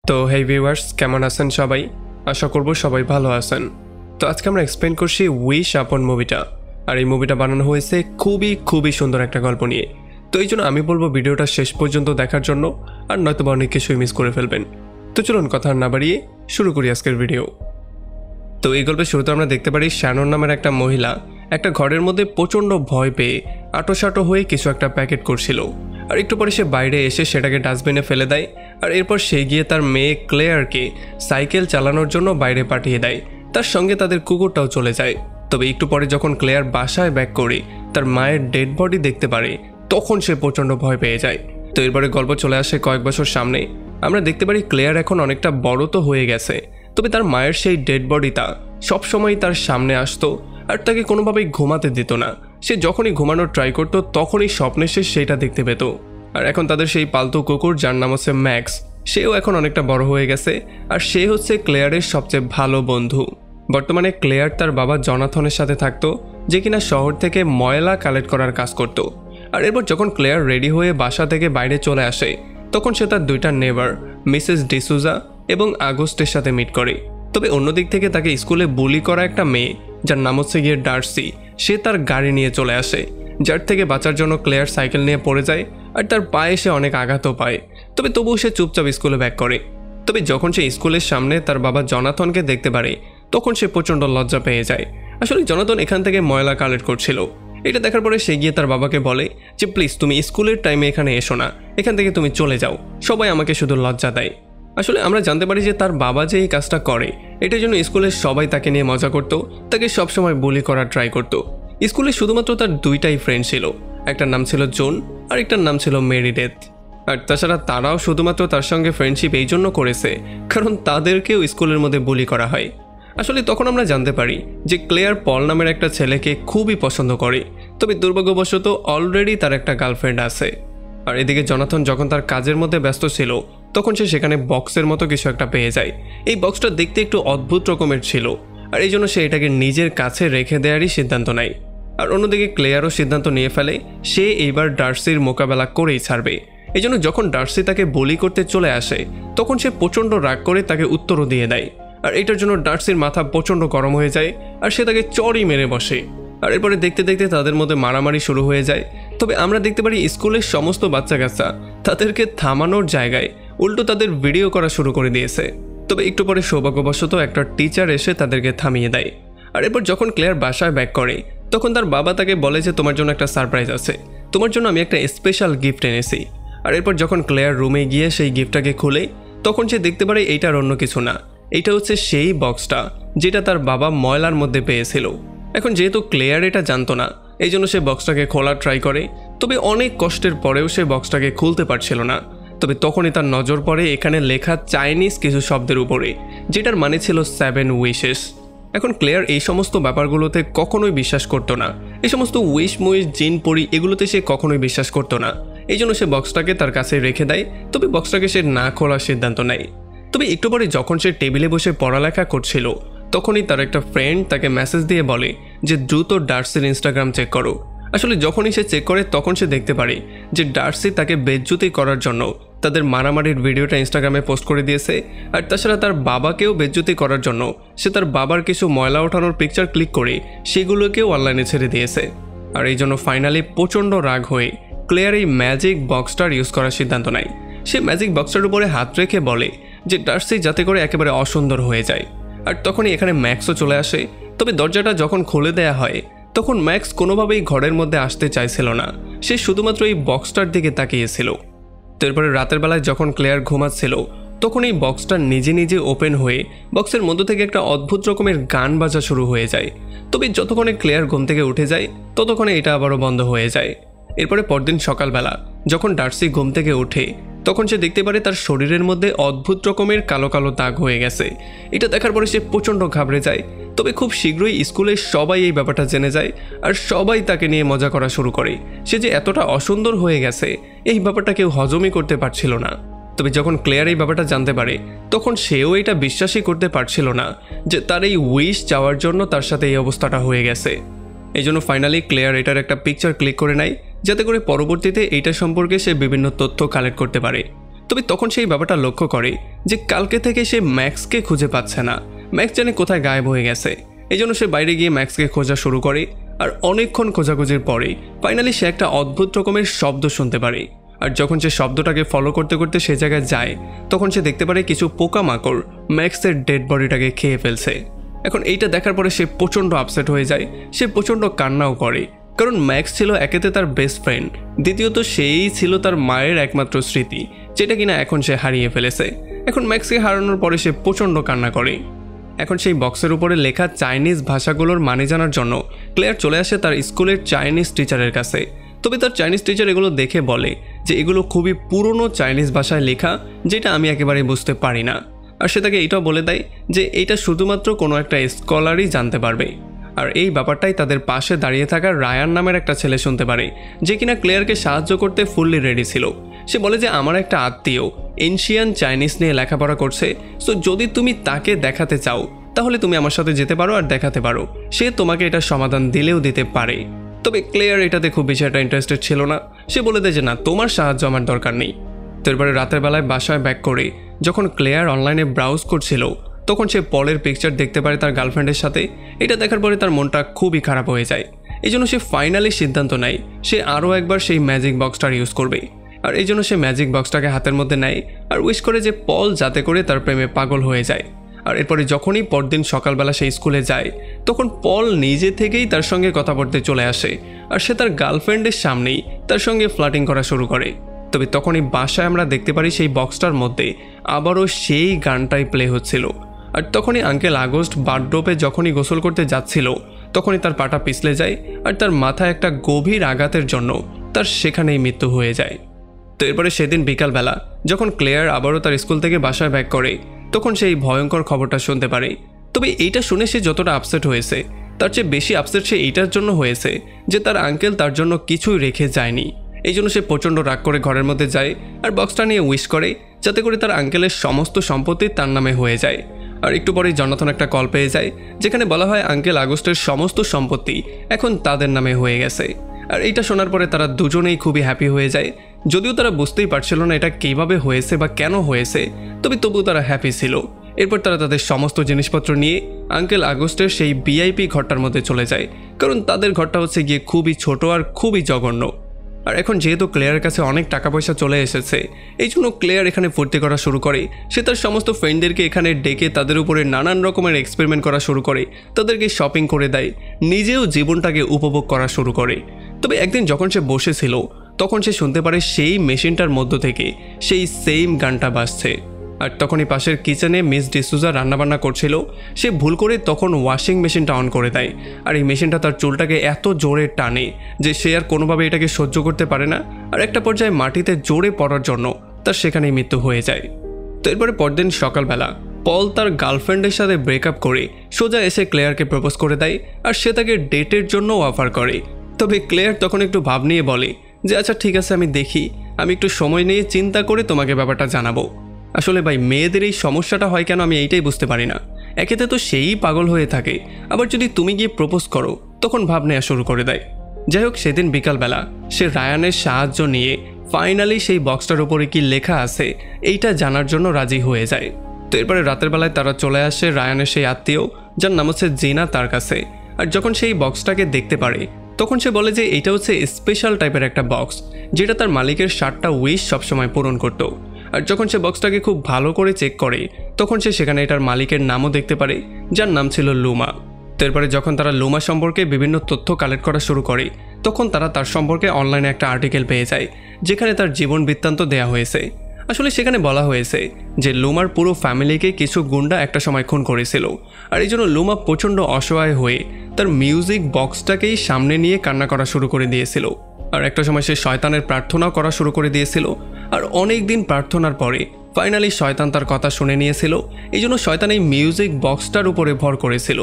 তো হেই ভিউয়ার্স, কেমন আছেন সবাই? আশা করব সবাই ভালো আছেন। তো আজকে আমরা এক্সপ্লেন করছি উইশ আপন মুভিটা। আর এই মুভিটা বানানো হয়েছে খুবই সুন্দর একটা গল্প নিয়ে। তো এই জন্য আমি বলবো ভিডিওটা শেষ পর্যন্ত দেখার জন্য, আর নয়তো অনেক কিছুই মিস করে ফেলবেন। তো চলুন কথা না বাড়িয়ে শুরু করি আজকের ভিডিও। তো এই গল্পের শুরুতে আমরা দেখতে পারি শ্যানন নামের একটা মহিলা একটা ঘরের মধ্যে প্রচণ্ড ভয় পেয়ে আটোসাটো হয়ে কিছু একটা প্যাকেট করছিল। আর একটু পরে সে বাইরে এসে সেটাকে ডাস্টবিনে ফেলে দেয়। আর এরপর সে গিয়ে তার মেয়ে ক্লেয়ারকে সাইকেল চালানোর জন্য বাইরে পাঠিয়ে দেয়। তার সঙ্গে তাদের কুকুরটাও চলে যায়। তবে একটু পরে যখন ক্লেয়ার বাসায় ব্যাক করে তার মায়ের ডেড বডি দেখতে পারে, তখন সে প্রচণ্ড ভয় পেয়ে যায়। তো এরপরে গল্প চলে আসে কয়েক বছর সামনে। আমরা দেখতে পারি ক্লেয়ার এখন অনেকটা বড় তো হয়ে গেছে, তবে তার মায়ের সেই ডেড বডিটা সবসময় তার সামনে আসতো আর তাকে কোনোভাবেই ঘুমাতে দিত না। সে যখনই ঘুমানোর ট্রাই করতো তখনই স্বপ্নে সে সেইটা দেখতে পেত। আর এখন তাদের সেই পালতু কুকুর, যার নাম হচ্ছে ম্যাক্স, সেও এখন অনেকটা বড় হয়ে গেছে। আর সে হচ্ছে ক্লেয়ারের সবচেয়ে ভালো বন্ধু। বর্তমানে ক্লেয়ার তার বাবা জনাথনের সাথে থাকতো, যে কিনা শহর থেকে ময়লা কালেক্ট করার কাজ করত। আর এরপর যখন ক্লেয়ার রেডি হয়ে বাসা থেকে বাইরে চলে আসে, তখন সে তার দুইটা নেবার মিসেস ডিসুজা এবং আগস্টের সাথে মিট করে। তবে অন্যদিক থেকে তাকে স্কুলে বুলি করা একটা মেয়ে, যার নাম হচ্ছে গিয়ে ডার্সি, সে তার গাড়ি নিয়ে চলে আসে, যার থেকে বাঁচার জন্য ক্লেয়ার সাইকেল নিয়ে পড়ে যায় আর তার পায়ে সে অনেক আঘাতও পায়। তবে তবুও সে চুপচাপ স্কুলে ব্যাক করে। তবে যখন সে স্কুলের সামনে তার বাবা জনাথনকে দেখতে পারে, তখন সে প্রচণ্ড লজ্জা পেয়ে যায়। আসলে জনাথন এখান থেকে ময়লা কালেক্ট করছিল। এটা দেখার পরে সে গিয়ে তার বাবাকে বলে যে প্লিজ তুমি স্কুলের টাইমে এখানে এসো না, এখান থেকে তুমি চলে যাও, সবাই আমাকে শুধু লজ্জা দেয়। আসলে আমরা জানতে পারি যে তার বাবা যে এই কাজটা করে, এটার জন্য স্কুলের সবাই তাকে নিয়ে মজা করত, তাকে সবসময় বুলি করার ট্রাই করত। স্কুলে শুধুমাত্র তার দুইটাই ফ্রেন্ড ছিল, একটার নাম ছিল জোন আর একটার নাম ছিল মেরিডেথ। আর তাছাড়া তারাও শুধুমাত্র তার সঙ্গে ফ্রেন্ডশিপ এই জন্য করেছে কারণ তাদেরকেও স্কুলের মধ্যে বুলি করা হয়। আসলে তখন আমরা জানতে পারি যে ক্লেয়ার পল নামের একটা ছেলেকে খুবই পছন্দ করে, তবে দুর্ভাগ্যবশত অলরেডি তার একটা গার্লফ্রেন্ড আছে। আর এদিকে জনাথন যখন তার কাজের মধ্যে ব্যস্ত ছিল, তখন সে সেখানে বক্সের মতো কিছু একটা পেয়ে যায়। এই বক্সটা দেখতে একটু অদ্ভুত রকমের ছিল, আর এই জন্য সে এটাকে নিজের কাছে রেখে দেওয়ারই সিদ্ধান্ত নেয়। আর অন্যদিকে ক্লেয়ারও সিদ্ধান্ত নিয়ে ফেলে সে এইবার ডার্সির মোকাবেলা করেই ছাড়বে। এই জন্য যখন ডার্সি তাকে বলি করতে চলে আসে, তখন সে প্রচণ্ড রাগ করে তাকে উত্তরও দিয়ে দেয়। আর এটার জন্য ডার্সির মাথা প্রচণ্ড গরম হয়ে যায় আর সে তাকে চড়ই মেরে বসে। আর এরপরে দেখতে দেখতে তাদের মধ্যে মারামারি শুরু হয়ে যায়। তবে আমরা দেখতে পারি স্কুলের সমস্ত বাচ্চা কাচ্চা তাদেরকে থামানোর জায়গায় উল্টো তাদের ভিডিও করা শুরু করে দিয়েছে। তবে একটু পরে সৌভাগ্যবশত একটা টিচার এসে তাদেরকে থামিয়ে দেয়। আর এরপর যখন ক্লেয়ার বাসায় ব্যাক করে, তখন তার বাবা তাকে বলে যে তোমার জন্য একটা সারপ্রাইজ আছে, তোমার জন্য আমি একটা স্পেশাল গিফট এনেছি। আর এরপর যখন ক্লেয়ার রুমে গিয়ে সেই গিফটটাকে খুলে, তখন সে দেখতে পারে এইটার অন্য কিছু না, এইটা হচ্ছে সেই বক্সটা যেটা তার বাবা ময়লার মধ্যে পেয়েছিল। এখন যেহেতু ক্লেয়ার এটা জানতো না, এই জন্য সে বক্সটাকে খোলার ট্রাই করে। তবে অনেক কষ্টের পরেও সে বক্সটাকে খুলতে পারছিল না। তবে তখনই তার নজর পড়ে এখানে লেখা চাইনিজ কিছু শব্দের উপরে, যেটার মানে ছিল 7 উইশেস। এখন ক্লেয়ার এই সমস্ত ব্যাপারগুলোতে কখনোই বিশ্বাস করতো না। এই সমস্ত উইশ মুইশ জিন পরি এগুলোতে সে কখনোই বিশ্বাস করতো না। এই জন্য সে বক্সটাকে তার কাছে রেখে দেয়। তবে বক্সটাকে সে না খোলার সিদ্ধান্ত নেয়। তবে একটু পরে যখন সে টেবিলে বসে পড়ালেখা করছিল, তখনই তার একটা ফ্রেন্ড তাকে মেসেজ দিয়ে বলে যে দ্রুত ডার্সির ইনস্টাগ্রাম চেক করো। আসলে যখনই সে চেক করে, তখন সে দেখতে পারে যে ডার্সি তাকে বেজ্জতি করার জন্য তাদের মারামারির ভিডিওটা ইনস্টাগ্রামে পোস্ট করে দিয়েছে। আর তাছাড়া তার বাবাকেও বেজ্জতি করার জন্য সে তার বাবার কিছু ময়লা ওঠানোর পিকচার ক্লিক করে সেগুলোকেও অনলাইনে ছেড়ে দিয়েছে। আর এই জন্য ফাইনালি প্রচণ্ড রাগ হয়ে ক্লেয়ার এই ম্যাজিক বক্সটার ইউজ করার সিদ্ধান্ত নেয়। সে ম্যাজিক বক্সটার উপরে হাত রেখে বলে যে ডার্সি যাতে করে একেবারে অসুন্দর হয়ে যায়। আর তখনই এখানে ম্যাক্সও চলে আসে। তবে দরজাটা যখন খুলে দেয়া হয়, তখন ম্যাক্স কোনোভাবেই ঘরের মধ্যে আসতে চাইছিল না, সে শুধুমাত্র এই বক্সটার দিকে তাকিয়েছিল। তো এরপরে রাতের বেলায় যখন ক্লেয়ার ঘুমাচ্ছিল, তখন এই বক্সটা নিজে নিজে ওপেন হয়ে বক্সের মধ্য থেকে একটা অদ্ভুত রকমের গান বাজা শুরু হয়ে যায়। তবে যতক্ষণে ক্লেয়ার ঘুম থেকে উঠে যায়, ততক্ষণে এটা আবারও বন্ধ হয়ে যায়। এরপরে পরদিন সকালবেলা যখন ডার্সি ঘুম থেকে ওঠে, তখন সে দেখতে পারে তার শরীরের মধ্যে অদ্ভুত রকমের কালো কালো দাগ হয়ে গেছে। এটা দেখার পরে সে প্রচণ্ড ঘাবড়ে যায়। তবে খুব শীঘ্রই স্কুলের সবাই এই ব্যাপারটা জেনে যায় আর সবাই তাকে নিয়ে মজা করা শুরু করে। সে যে এতটা অসুন্দর হয়ে গেছে, এই ব্যাপারটা কেউ হজমই করতে পারছিল না। তবে যখন ক্লেয়ার এই ব্যাপারটা জানতে পারে, তখন সেও এটা বিশ্বাসই করতে পারছিল না যে তার এই উইশ যাওয়ার জন্য তার সাথে এই অবস্থাটা হয়ে গেছে। এই জন্য ফাইনালি ক্লেয়ার এটার একটা পিকচার ক্লিক করে নেয়, যাতে করে পরবর্তীতে এইটা সম্পর্কে সে বিভিন্ন তথ্য কালেক্ট করতে পারে। তবে তখন সেই ব্যাপারটা লক্ষ্য করে যে কালকে থেকে সে ম্যাক্সকে খুঁজে পাচ্ছে না, ম্যাক্স জানে কোথায় গায়েব হয়ে গেছে। এই জন্য সে বাইরে গিয়ে ম্যাক্সকে খোঁজা শুরু করে। আর অনেকক্ষণ খোঁজাখুঁজির পরে ফাইনালি সে একটা অদ্ভুত রকমের শব্দ শুনতে পারে। আর যখন সে শব্দটাকে ফলো করতে করতে সে জায়গায় যায়, তখন সে দেখতে পারে কিছু পোকামাকড় ম্যাক্সের ডেড বডিটাকে খেয়ে ফেলছে। এখন এইটা দেখার পরে সে প্রচণ্ড আপসেট হয়ে যায়, সে প্রচণ্ড কান্নাও করে। কারণ ম্যাক্স ছিল একেতে তার বেস্ট ফ্রেন্ড, দ্বিতীয়ত সেই ছিল তার মায়ের একমাত্র স্মৃতি, যেটা কিনা এখন সে হারিয়ে ফেলেছে। এখন ম্যাক্সকে হারানোর পরে সে প্রচণ্ড কান্না করে। এখন সেই বক্সের উপরে লেখা চাইনিজ ভাষাগুলোর মানে জানার জন্য ক্লেয়ার চলে আসে তার স্কুলের চাইনিজ টিচারের কাছে। তবে তার চাইনিজ টিচার এগুলো দেখে বলে যে এগুলো খুবই পুরনো চাইনিজ ভাষায় লেখা, যেটা আমি একেবারেই বুঝতে পারি না। আর সে তাকে এইটাও বলে দেয় যে এইটা শুধুমাত্র কোনো একটা স্কলারই জানতে পারবে। আর এই ব্যাপারটাই তাদের পাশে দাঁড়িয়ে থাকা রায়ান নামের একটা ছেলে শুনতে পারে, যে কিনা ক্লেয়ারকে সাহায্য করতে ফুললি রেডি ছিল। সে বলে যে আমার একটা আত্মীয় এনশিয়ান চাইনিজ নিয়ে লেখাপড়া করছে, সো যদি তুমি তাকে দেখাতে চাও তাহলে তুমি আমার সাথে যেতে পারো আর দেখাতে পারো, সে তোমাকে এটা সমাধান দিলেও দিতে পারে। তবে ক্লেয়ার এটাতে খুব বেশি একটা ইন্টারেস্টেড ছিল না। সে বলে দেয় যে না, তোমার সাহায্য আমার দরকার নেই। তো এরপরে রাতের বেলায় বাসায় ব্যাক করে যখন ক্লেয়ার অনলাইনে ব্রাউজ করছিল, তখন সে পলের পিকচার দেখতে পারে তার গার্লফ্রেন্ডের সাথে। এটা দেখার পরে তার মনটা খুবই খারাপ হয়ে যায়। এই জন্য সে ফাইনালি সিদ্ধান্ত নেয় সে আরও একবার সেই ম্যাজিক বক্সটার ইউজ করবে। আর এই জন্য সে ম্যাজিক বক্সটাকে হাতের মধ্যে নেয় আর উইশ করে যে পল যাতে করে তার প্রেমে পাগল হয়ে যায়। আর এরপরে যখনই পরদিন সকালবেলা সেই স্কুলে যায়, তখন পল নিজে থেকেই তার সঙ্গে কথা বলতে চলে আসে। আর সে তার গার্লফ্রেন্ডের সামনেই তার সঙ্গে ফ্লার্টিং করা শুরু করে। তবে তখনই বাসায় আমরা দেখতে পারি সেই বক্সটার মধ্যে আবারও সেই গানটাই প্লে হচ্ছিল। আর তখনই আঙ্কেল আগস্ট বাথরুমে যখনই গোসল করতে যাচ্ছিল, তখনই তার পাটা পিছলে যায় আর তার মাথায় একটা গভীর আঘাতের জন্য তার সেখানেই মৃত্যু হয়ে যায়। তো এরপরে সেদিন বিকালবেলা যখন ক্লেয়ার আবারও তার স্কুল থেকে বাসায় ব্যাক করে, তখন সেই ভয়ঙ্কর খবরটা শুনতে পারে। তবে এইটা শুনে সে যতটা আপসেট হয়েছে, তার চেয়ে বেশি আপসেট সে এইটার জন্য হয়েছে যে তার আঙ্কেল তার জন্য কিছুই রেখে যায়নি। এই জন্য সে প্রচণ্ড রাগ করে ঘরের মধ্যে যায় আর বক্সটা নিয়ে উইশ করে যাতে করে তার আঙ্কেলের সমস্ত সম্পত্তি তার নামে হয়ে যায়। আর একটু পরেই জনাথন একটা কল পেয়ে যায়, যেখানে বলা হয় আঙ্কেল আগস্টের সমস্ত সম্পত্তি এখন তাদের নামে হয়ে গেছে। আর এইটা শোনার পরে তারা দুজনেই খুবই হ্যাপি হয়ে যায়। যদিও তারা বুঝতেই পারছিল না এটা কীভাবে হয়েছে বা কেন হয়েছে, তবে তবুও তারা হ্যাপি ছিল। এরপর তারা তাদের সমস্ত জিনিসপত্র নিয়ে আঙ্কেল আগস্টের সেই ভিআইপি ঘরটার মধ্যে চলে যায়, কারণ তাদের ঘরটা হচ্ছে গিয়ে খুবই ছোট আর খুবই জঘন্য। আর এখন যেহেতু ক্লেয়ারের কাছে অনেক টাকা পয়সা চলে এসেছে, এই জন্য ক্লেয়ার এখানে ফুর্তি করা শুরু করে। সে তার সমস্ত ফ্রেন্ডদেরকে এখানে ডেকে তাদের উপরে নানান রকমের এক্সপেরিমেন্ট করা শুরু করে, তাদেরকে শপিং করে দেয়, নিজেও জীবনটাকে উপভোগ করা শুরু করে। তবে একদিন যখন সে বসেছিল, তখন সে শুনতে পারে সেই মেশিনটার মধ্য থেকে সেই সেম গানটা বাজছে। আর তখনই পাশের কিচেনে মিস ডিসুজা রান্নাবান্না করছিল, সে ভুল করে তখন ওয়াশিং মেশিনটা অন করে দেয়। আর এই মেশিনটা তার চুলটাকে এত জোরে টানে যে সে আর কোনোভাবে এটাকে সহ্য করতে পারে না। আর একটা পর্যায়ে মাটিতে জোরে পড়ার জন্য তার সেখানেই মৃত্যু হয়ে যায়। তো এরপরে পরদিন সকালবেলা পল তার গার্লফ্রেন্ডের সাথে ব্রেকআপ করে সোজা এসে ক্লেয়ারকে প্রপোজ করে দেয় আর সে তাকে ডেটের জন্য অফার করে। তবে ক্লেয়ার তখন একটু ভাব নিয়ে বলে যে আচ্ছা ঠিক আছে, আমি দেখি, আমি একটু সময় নিয়ে চিন্তা করে তোমাকে ব্যাপারটা জানাবো। আসলে ভাই, মেয়েদের এই সমস্যাটা হয় কেন আমি এইটাই বুঝতে পারি না। একেতে তো সেই পাগল হয়ে থাকে, আবার যদি তুমি গিয়ে প্রপোজ করো তখন ভাব নেওয়া শুরু করে দেয়। যাই হোক, সেদিন বিকালবেলা সে রায়ানের সাহায্য নিয়ে ফাইনালি সেই বক্সটার উপরে কি লেখা আছে এইটা জানার জন্য রাজি হয়ে যায়। তো এরপরে রাতের বেলায় তারা চলে আসে রায়ানের সেই আত্মীয়, যার নাম হচ্ছে জিনা, তার কাছে। আর যখন সেই বক্সটাকে দেখতে পারে, তখন সে বলে যে এটা হচ্ছে স্পেশাল টাইপের একটা বক্স, যেটা তার মালিকের 7টা উইশ সবসময় পূরণ করত। আর যখন সে বক্সটাকে খুব ভালো করে চেক করে, তখন সে সেখানে এটার মালিকের নামও দেখতে পারে, যার নাম ছিল লুমা। তারপরে যখন তারা লুমা সম্পর্কে বিভিন্ন তথ্য কালেক্ট করা শুরু করে, তখন তারা তার সম্পর্কে অনলাইনে একটা আর্টিকেল পেয়ে যায়, যেখানে তার জীবন বৃত্তান্ত দেয়া হয়েছে। আসলে সেখানে বলা হয়েছে যে লুমার পুরো ফ্যামিলিকে কিছু গুন্ডা একটা সময় খুন করেছিল। আর এই জন্য লুমা প্রচণ্ড অসহায় হয়ে তার মিউজিক বক্সটাকেই সামনে নিয়ে কান্না করা শুরু করে দিয়েছিল। আর একটা সময় সে শয়তানের প্রার্থনাও করা শুরু করে দিয়েছিল। আর অনেক দিন প্রার্থনার পরে ফাইনালি শয়তান তার কথা শুনে নিয়েছিল। এই জন্য শয়তান এই মিউজিক বক্সটার উপরে ভর করেছিল।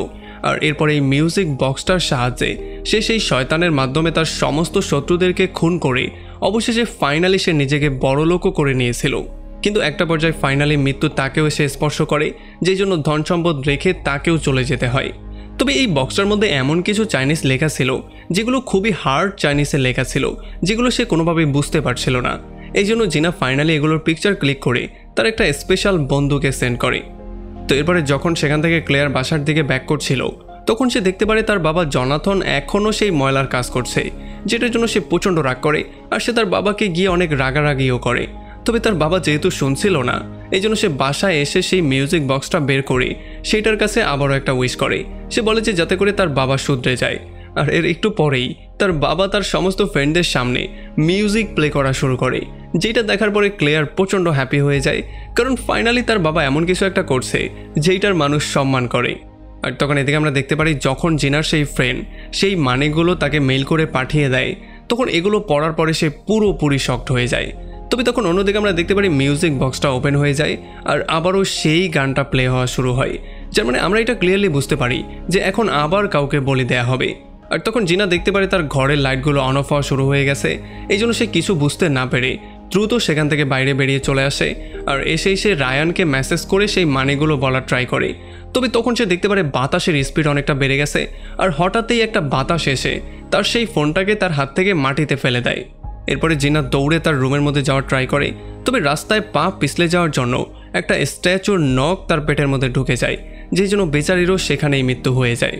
আর এরপরে এই মিউজিক বক্সটার সাহায্যে সে সেই শয়তানের মাধ্যমে তার সমস্ত শত্রুদেরকে খুন করে অবশেষে ফাইনালি সে নিজেকে বড়লোকও করে নিয়েছিল। কিন্তু একটা পর্যায়ে ফাইনালি মৃত্যু তাকেও এসে স্পর্শ করে, যেই জন্য ধন সম্পদ রেখে তাকেও চলে যেতে হয়। তবে এই বক্সটার মধ্যে এমন কিছু চাইনিজ লেখা ছিল যেগুলো খুবই হার্ড চাইনিজে লেখা ছিল, যেগুলো সে কোনোভাবেই বুঝতে পারছিল না। এই জন্য জিনা ফাইনালি এগুলোর পিকচার ক্লিক করে তার একটা স্পেশাল বন্ধুকে সেন্ড করে। তো এরপরে যখন সেখান থেকে ক্লেয়ার বাসার দিকে ব্যাক করছিল তখন সে দেখতে পারে তার বাবা জনাথন এখনও সেই ময়লার কাজ করছে, যেটার জন্য সে প্রচণ্ড রাগ করে আর সে তার বাবাকে গিয়ে অনেক রাগারাগিও করে। তবে তার বাবা যেহেতু শুনছিল না এই জন্য সে বাসায় এসে সেই মিউজিক বক্সটা বের করে সেটার কাছে আবারও একটা উইশ করে। সে বলে যে যাতে করে তার বাবা শুধরে যায়। আর এর একটু পরেই তার বাবা তার সমস্ত ফ্রেন্ডদের সামনে মিউজিক প্লে করা শুরু করে, যেটা দেখার পরে ক্লেয়ার প্রচণ্ড হ্যাপি হয়ে যায়, কারণ ফাইনালি তার বাবা এমন কিছু একটা করছে যেইটার মানুষ সম্মান করে। আর তখন এদিকে আমরা দেখতে পারি যখন জিনার সেই ফ্রেন্ড সেই মানেগুলো তাকে মেইল করে পাঠিয়ে দেয় তখন এগুলো পড়ার পরে সে পুরোপুরি শকড হয়ে যায়। তবে তখন অন্যদিকে আমরা দেখতে পারি মিউজিক বক্সটা ওপেন হয়ে যায় আর আবারও সেই গানটা প্লে হওয়া শুরু হয়, যার মানে আমরা এটা ক্লিয়ারলি বুঝতে পারি যে এখন আবার কাউকে বলি দেয়া হবে। আর তখন জিনা দেখতে পারে তার ঘরের লাইটগুলো অন অফ হওয়া শুরু হয়ে গেছে, এই জন্য সে কিছু বুঝতে না পেরে দ্রুত সেখান থেকে বাইরে বেরিয়ে চলে আসে আর এসেই সে রায়ানকে মেসেজ করে সেই মানেগুলো বলার ট্রাই করে। তবে তখন সে দেখতে পারে বাতাসের স্পিড অনেকটা বেড়ে গেছে আর হঠাৎই একটা বাতাস এসে তার সেই ফোনটাকে তার হাত থেকে মাটিতে ফেলে দেয়। এরপরে জিনা দৌড়ে তার রুমের মধ্যে যাওয়ার ট্রাই করে, তবে রাস্তায় পা পিছলে যাওয়ার জন্য একটা স্ট্যাচুর নখ তার পেটের মধ্যে ঢুকে যায়, যেই জন্য বেচারিরও সেখানেই মৃত্যু হয়ে যায়।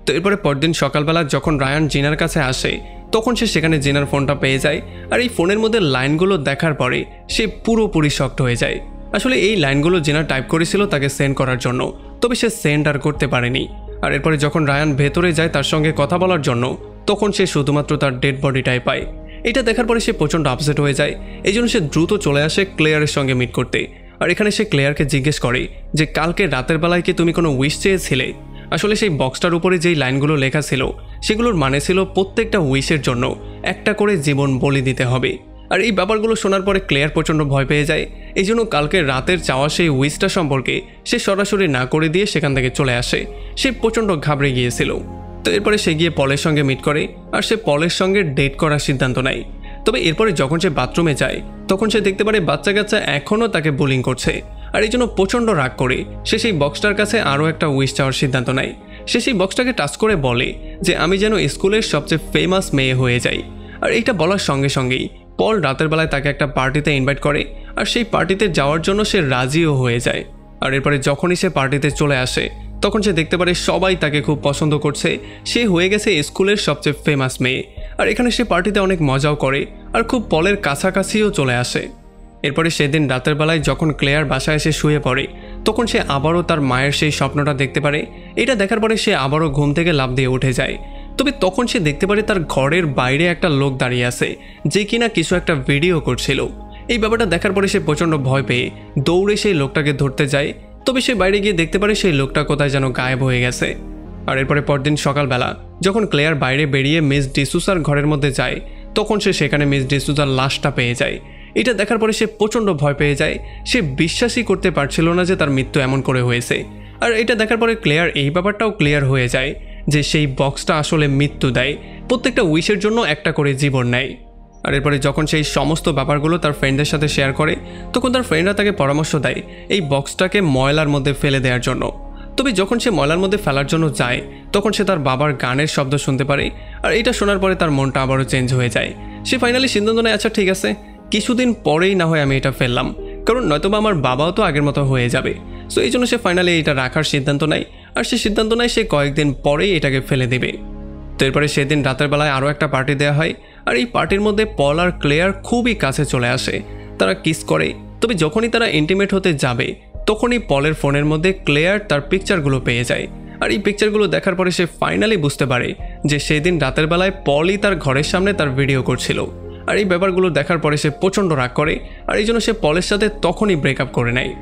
তো এরপরে পরদিন সকালবেলা যখন রায়ান জিনার কাছে আসে তখন সে সেখানে জিনার ফোনটা পেয়ে যায় আর এই ফোনের মধ্যে লাইনগুলো দেখার পরে সে পুরোপুরি শকড হয়ে যায়। আসলে এই লাইনগুলো জিনা টাইপ করেছিল তাকে সেন্ড করার জন্য, তবে সে সেন্ড আর করতে পারেনি। আর এরপরে যখন রায়ান ভেতরে যায় তার সঙ্গে কথা বলার জন্য তখন সে শুধুমাত্র তার ডেড বডিটাই পায়। এটা দেখার পরে সে প্রচণ্ড আপসেট হয়ে যায়, এই জন্য সে দ্রুত চলে আসে ক্লেয়ারের সঙ্গে মিট করতে। আর এখানে সে ক্লেয়ারকে জিজ্ঞেস করে যে কালকে রাতের বেলায় কি তুমি কোনো উইশ চেয়েছিলে। আসলে সেই বক্সটার উপরে যেই লাইনগুলো লেখা ছিল সেগুলোর মানে ছিল প্রত্যেকটা উইশের জন্য একটা করে জীবন বলি দিতে হবে। আর এই ব্যাপারগুলো শোনার পরে ক্লেয়ার প্রচণ্ড ভয় পেয়ে যায়, এই জন্য কালকে রাতের চাওয়া সেই উইশটা সম্পর্কে সে সরাসরি না করে দিয়ে সেখান থেকে চলে আসে। সে প্রচণ্ড ঘাবড়ে গিয়েছিল। তো এরপরে সে গিয়ে পলের সঙ্গে মিট করে আর সে পলের সঙ্গে ডেট করার সিদ্ধান্ত নেয়। তবে এরপরে যখন সে বাথরুমে যায় তখন সে দেখতে পারে বাচ্চা কাচ্চা এখনও তাকে বুলিং করছে আর এই জন্য প্রচণ্ড রাগ করে সে সেই বক্সটার কাছে আরও একটা উইশ চাওয়ার সিদ্ধান্ত নেয়। সে সেই বক্সটাকে টাচ করে বলে যে আমি যেন স্কুলের সবচেয়ে ফেমাস মেয়ে হয়ে যাই। আর এইটা বলার সঙ্গে সঙ্গেই পল রাতের বেলায় তাকে একটা পার্টিতে ইনভাইট করে আর সেই পার্টিতে যাওয়ার জন্য সে রাজিও হয়ে যায়। আর এরপরে যখনই সে পার্টিতে চলে আসে তখন সে দেখতে পারে সবাই তাকে খুব পছন্দ করছে, সে হয়ে গেছে স্কুলের সবচেয়ে ফেমাস মেয়ে। আর এখানে সে পার্টিতে অনেক মজাও করে আর খুব পলের কাছাকাছিও চলে আসে। এরপরে সেদিন রাতের বেলায় যখন ক্লেয়ার বাসায় এসে শুয়ে পড়ে তখন সে আবারও তার মায়ের সেই স্বপ্নটা দেখতে পারে। এটা দেখার পরে সে আবারও ঘুম থেকে লাফ দিয়ে উঠে যায়। তবে তখন সে দেখতে পারে তার ঘরের বাইরে একটা লোক দাঁড়িয়ে আছে যে কিনা কিছু একটা ভিডিও করছিল। এই ব্যাপারটা দেখার পরে সে প্রচণ্ড ভয় পেয়ে দৌড়ে সেই লোকটাকে ধরতে যায়। তবে সে বাইরে গিয়ে দেখতে পারে সেই লোকটা কোথায় যেন গায়েব হয়ে গেছে। আর এরপরে পরদিন সকালবেলা যখন ক্লেয়ার বাইরে বেরিয়ে মিস ডিসুসার ঘরের মধ্যে যায় তখন সে সেখানে মিস ডিসুসার লাশটা পেয়ে যায়। এটা দেখার পরে সে প্রচণ্ড ভয় পেয়ে যায়, সে বিশ্বাসই করতে পারছিল না যে তার মৃত্যু এমন করে হয়েছে। আর এটা দেখার পরে ক্লেয়ার এই ব্যাপারটাও ক্লিয়ার হয়ে যায় যে সেই বক্সটা আসলে মৃত্যু দেয়, প্রত্যেকটা উইশের জন্য একটা করে জীবন নেয়। আর এরপরে যখন সেই সমস্ত ব্যাপারগুলো তার ফ্রেন্ডদের সাথে শেয়ার করে তখন তার ফ্রেন্ডরা তাকে পরামর্শ দেয় এই বক্সটাকে ময়লার মধ্যে ফেলে দেওয়ার জন্য। তবে যখন সে ময়লার মধ্যে ফেলার জন্য যায় তখন সে তার বাবার গানের শব্দ শুনতে পারে আর এটা শোনার পরে তার মনটা আবারও চেঞ্জ হয়ে যায়। সে ফাইনালি সিদ্ধান্ত নেয় আচ্ছা ঠিক আছে, কিছুদিন পরেই না হয় আমি এটা ফেললাম, কারণ নয়তোবা আমার বাবাও তো আগের মতো হয়ে যাবে। সো এই জন্য সে ফাইনালি এটা রাখার সিদ্ধান্ত নেয় আর সে সিদ্ধান্ত নেয় সে কয়েকদিন পরেই এটাকে ফেলে দেবে। তো এরপরে সেদিন রাতের বেলায় আরও একটা পার্টি দেওয়া হয় আর এই পার্টির মধ্যে পল আর ক্লেয়ার খুবই কাছে চলে আসে, তারা কিস করে। তবে যখনই তারা ইন্টিমেট হতে যাবে তখনই পলের ফোনের মধ্যে ক্লেয়ার তার পিকচারগুলো পেয়ে যায়। আর এই পিকচারগুলো দেখার পরে সে ফাইনালি বুঝতে পারে যে সেদিন রাতের বেলায় পলই তার ঘরের সামনে তার ভিডিও করছিল। আর এই ব্যাপারগুলো দেখার পরে সে প্রচণ্ড রাগ করে আর এই জন্য সে পলের সাথে তখনই ব্রেকআপ করে নেয়।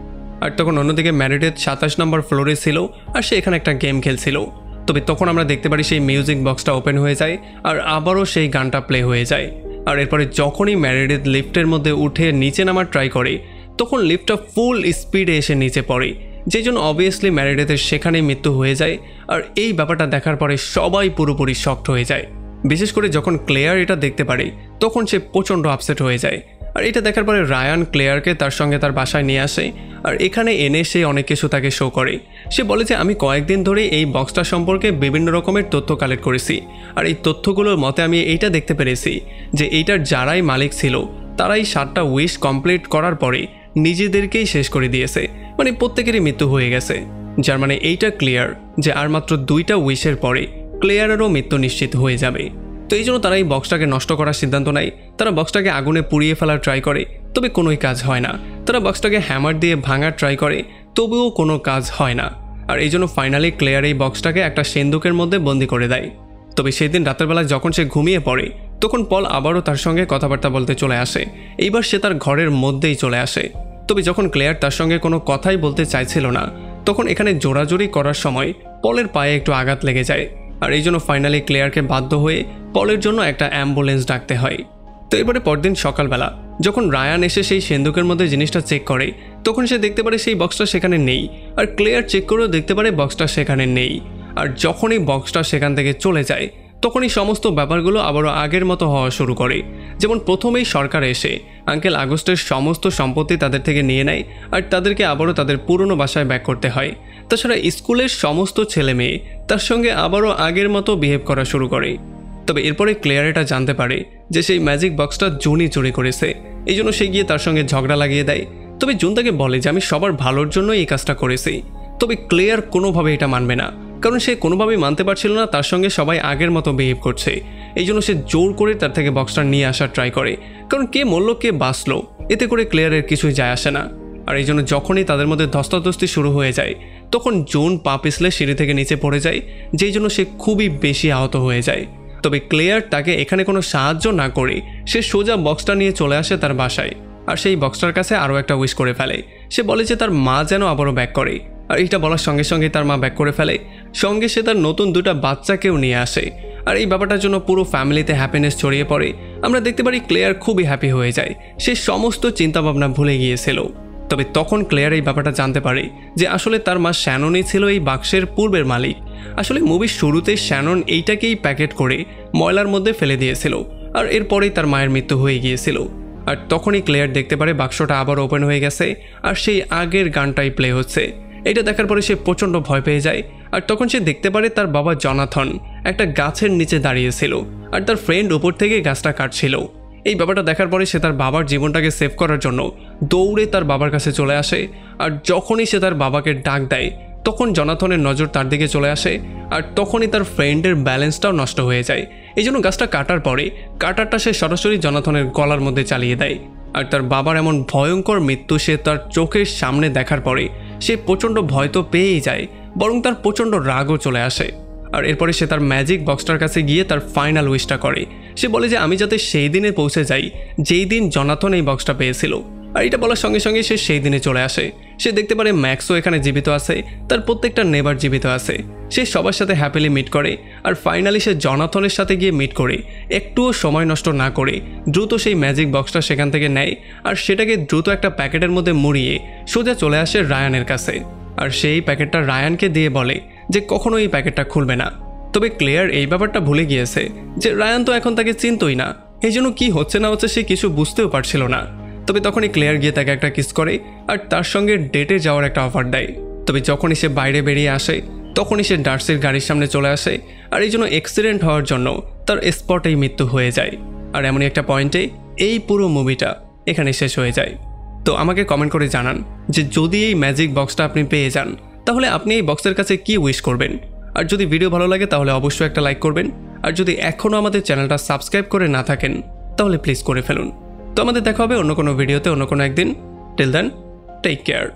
আর তখন অন্যদিকে ম্যারিডেথ 27 নম্বর ফ্লোরে ছিল আর সে এখানে একটা গেম খেলছিল। তবে তখন আমরা দেখতে পারি সেই মিউজিক বক্সটা ওপেন হয়ে যায় আর আবারও সেই গানটা প্লে হয়ে যায়। আর এরপরে যখনই ম্যারিডেথ লিফটের মধ্যে উঠে নিচে নামার ট্রাই করে তখন লিফটটা ফুল স্পিডে এসে নিচে পড়ে, যেই জন্য অবভিয়াসলি ম্যারিডেথের সেখানেই মৃত্যু হয়ে যায়। আর এই ব্যাপারটা দেখার পরে সবাই পুরোপুরি শকড হয়ে যায়, বিশেষ করে যখন ক্লেয়ার এটা দেখতে পারে তখন সে প্রচণ্ড আপসেট হয়ে যায়। আর এটা দেখার পরে রায়ান ক্লেয়ারকে তার সঙ্গে তার বাসায় নিয়ে আসে আর এখানে এনে সে অনেক কিছু তাকে শো করে। সে বলে যে আমি কয়েকদিন ধরে এই বক্সটা সম্পর্কে বিভিন্ন রকমের তথ্য কালেক্ট করেছি আর এই তথ্যগুলোর মতে আমি এইটা দেখতে পেরেছি যে এইটার যারাই মালিক ছিল তারাই 7টা উইশ কমপ্লিট করার পরে নিজেদেরকেই শেষ করে দিয়েছে, মানে প্রত্যেকেরই মৃত্যু হয়ে গেছে। যার মানে এইটা ক্লিয়ার যে আর মাত্র 2টা উইশের পরে ক্লিয়ারেরও মৃত্যু নিশ্চিত হয়ে যাবে। তো এই জন্য তারা এই বক্সটাকে নষ্ট করার সিদ্ধান্ত নেয়। তারা বক্সটাকে আগুনে পুড়িয়ে ফেলার ট্রাই করে, তবে কোনোই কাজ হয় না। তারা বক্সটাকে হ্যামার দিয়ে ভাঙার ট্রাই করে, তবুও কোনো কাজ হয় না। আর এই জন্য ফাইনালি ক্লেয়ার এই বক্সটাকে একটা সিন্দুকের মধ্যে বন্দি করে দেয়। তবে সেই দিন রাতের বেলা যখন সে ঘুমিয়ে পড়ে, তখন পল আবারও তার সঙ্গে কথাবার্তা বলতে চলে আসে। এইবার সে তার ঘরের মধ্যেই চলে আসে। তবে যখন ক্লেয়ার তার সঙ্গে কোনো কথাই বলতে চাইছিল না, তখন এখানে জোড়াজোড়ি করার সময় পলের পায়ে একটু আঘাত লেগে যায়। আর এই জন্য ফাইনালি ক্লেয়ারকে বাধ্য হয়ে পলের জন্য একটা অ্যাম্বুলেন্স ডাকতে হয়। তো এবারে পরদিন সকালবেলা যখন রায়ান এসে সেই সিন্দুকের মধ্যে জিনিসটা চেক করে, তখন সে দেখতে পারে সেই বক্সটা সেখানে নেই। আর ক্লেয়ার চেক করেও দেখতে পারে বক্সটা সেখানে নেই। আর যখনই বক্সটা সেখান থেকে চলে যায়, তখনই সমস্ত ব্যাপারগুলো আবারও আগের মতো হওয়া শুরু করে। যেমন প্রথমেই সরকার এসে আঙ্কেল আগস্টের সমস্ত সম্পত্তি তাদের থেকে নিয়ে নেয়, আর তাদেরকে আবারও তাদের পুরনো বাসায় ব্যাক করতে হয়। তাছাড়া স্কুলের সমস্ত ছেলে মেয়ে তার সঙ্গে আবারও আগের মতো বিহেভ করা শুরু করে। তবে এরপরে ক্লেয়ার এটা জানতে পারে যে সেই ম্যাজিক বক্সটা জুনই চুরি করেছে। এই জন্য সে গিয়ে তার সঙ্গে ঝগড়া লাগিয়ে দেয়। তবে জুন তাকে বলে যে আমি সবার ভালোর জন্য এই কাজটা করেছি। তবে ক্লেয়ার কোনোভাবে এটা মানবে না, কারণ সে কোনোভাবেই মানতে পারছিল না তার সঙ্গে সবাই আগের মতো বিহেভ করছে। এই জন্য সে জোর করে তার থেকে বক্সটা নিয়ে আসার ট্রাই করে, কারণ কে মরল কে বাঁচলো এতে করে ক্লেয়ারের কিছুই যায় আসে না। আর এই জন্য যখনই তাদের মধ্যে ধস্তাধস্তি শুরু হয়ে যায়, তখন জুন পা পিছলে সিঁড়ি থেকে নিচে পড়ে যায়, যেই জন্য সে খুবই বেশি আহত হয়ে যায়। তবে ক্লেয়ার তাকে এখানে কোনো সাহায্য না করে সে সোজা বক্সটা নিয়ে চলে আসে তার বাসায়। আর সেই বক্সটার কাছে আরও একটা উইশ করে ফেলে। সে বলে যে তার মা যেন আবারও ব্যাক করে। আর এটা বলার সঙ্গে সঙ্গে তার মা ব্যাক করে ফেলে। সঙ্গে সে তার নতুন 2টা বাচ্চাকেও নিয়ে আসে। আর এই ব্যাপারটার জন্য পুরো ফ্যামিলিতে হ্যাপিনেস ছড়িয়ে পড়ে। আমরা দেখতে পারি ক্লেয়ার খুবই হ্যাপি হয়ে যায়, সে সমস্ত চিন্তাভাবনা ভুলে গিয়েছিল। তবে তখন ক্লেয়ার এই ব্যাপারটা জানতে পারে যে আসলে তার মা শ্যাননই ছিল এই বাক্সের পূর্বের মালিক। আসলে মুভির শুরুতে শ্যানন এইটাকেই প্যাকেট করে ময়লার মধ্যে ফেলে দিয়েছিল, আর এরপরেই তার মায়ের মৃত্যু হয়ে গিয়েছিল। আর তখনই ক্লেয়ার দেখতে পারে বাক্সটা আবার ওপেন হয়ে গেছে, আর সেই আগের গানটাই প্লে হচ্ছে। এটা দেখার পরে সে প্রচণ্ড ভয় পেয়ে যায়। আর তখন সে দেখতে পারে তার বাবা জনাথন একটা গাছের নিচে দাঁড়িয়েছিল, আর তার ফ্রেন্ড উপর থেকে গাছটা কাটছিল। এই ব্যাপারটা দেখার পরে সে তার বাবার জীবনটাকে সেভ করার জন্য দৌড়ে তার বাবার কাছে চলে আসে। আর যখনই সে তার বাবাকে ডাক দেয়, তখন জনাথনের নজর তার দিকে চলে আসে। আর তখনই তার ফ্রেন্ডের ব্যালেন্সটাও নষ্ট হয়ে যায়। এই জন্য গাছটা কাটার পরে কাটারটা সে সরাসরি জনাথনের গলার মধ্যে চালিয়ে দেয়। আর তার বাবার এমন ভয়ঙ্কর মৃত্যু সে তার চোখের সামনে দেখার পরে সে প্রচণ্ড ভয় তো পেয়েই যায়, বরং তার প্রচণ্ড রাগও চলে আসে। আর এরপরে সে তার ম্যাজিক বক্সটার কাছে গিয়ে তার ফাইনাল উইশটা করে। সে বলে যে আমি যাতে সেই দিনে পৌঁছে যাই যেই দিন জনাথন এই বক্সটা পেয়েছিল। আর এটা বলার সঙ্গে সঙ্গে সে সেই দিনে চলে আসে। সে দেখতে পারে ম্যাক্সও এখানে জীবিত আছে, তার প্রত্যেকটা নেবার জীবিত আছে। সে সবার সাথে হ্যাপিলি মিট করে। আর ফাইনালি সে জনাথনের সাথে গিয়ে মিট করে একটুও সময় নষ্ট না করে দ্রুত সেই ম্যাজিক বক্সটা সেখান থেকে নেয়। আর সেটাকে দ্রুত একটা প্যাকেটের মধ্যে মুড়িয়ে সোজা চলে আসে রায়ানের কাছে। আর সেই প্যাকেটটা রায়ানকে দিয়ে বলে যে কখনো এই প্যাকেটটা খুলবে না। তবে ক্লেয়ার এই ব্যাপারটা ভুলে গিয়েছে যে রায়ান তো এখন তাকে চিনতই না, এই জন্য কী হচ্ছে না হচ্ছে সে কিছু বুঝতেও পারছিল না। তবে তখনই ক্লেয়ার গিয়ে তাকে একটা কিস করে আর তার সঙ্গে ডেটে যাওয়ার একটা অফার দেয়। তবে যখনই সে বাইরে বেরিয়ে আসে, তখনই সে ডার্সির গাড়ির সামনে চলে আসে। আর এই জন্য অ্যাক্সিডেন্ট হওয়ার জন্য তার স্পটেই মৃত্যু হয়ে যায়। আর এমনই একটা পয়েন্টে এই পুরো মুভিটা এখানে শেষ হয়ে যায়। তো আমাকে কমেন্ট করে জানান যে যদি এই ম্যাজিক বক্সটা আপনি পেয়ে যান, তাহলে আপনি এই বক্সের কাছে কি উইশ করবেন। আর যদি ভিডিও ভালো লাগে তাহলে অবশ্যই একটা লাইক করবেন। আর যদি এখনও আমাদের চ্যানেলটা সাবস্ক্রাইব করে না থাকেন, তাহলে প্লিজ করে ফেলুন। তো আমাদের দেখা হবে অন্য কোনো ভিডিওতে অন্য কোনো একদিন। Till then, take care.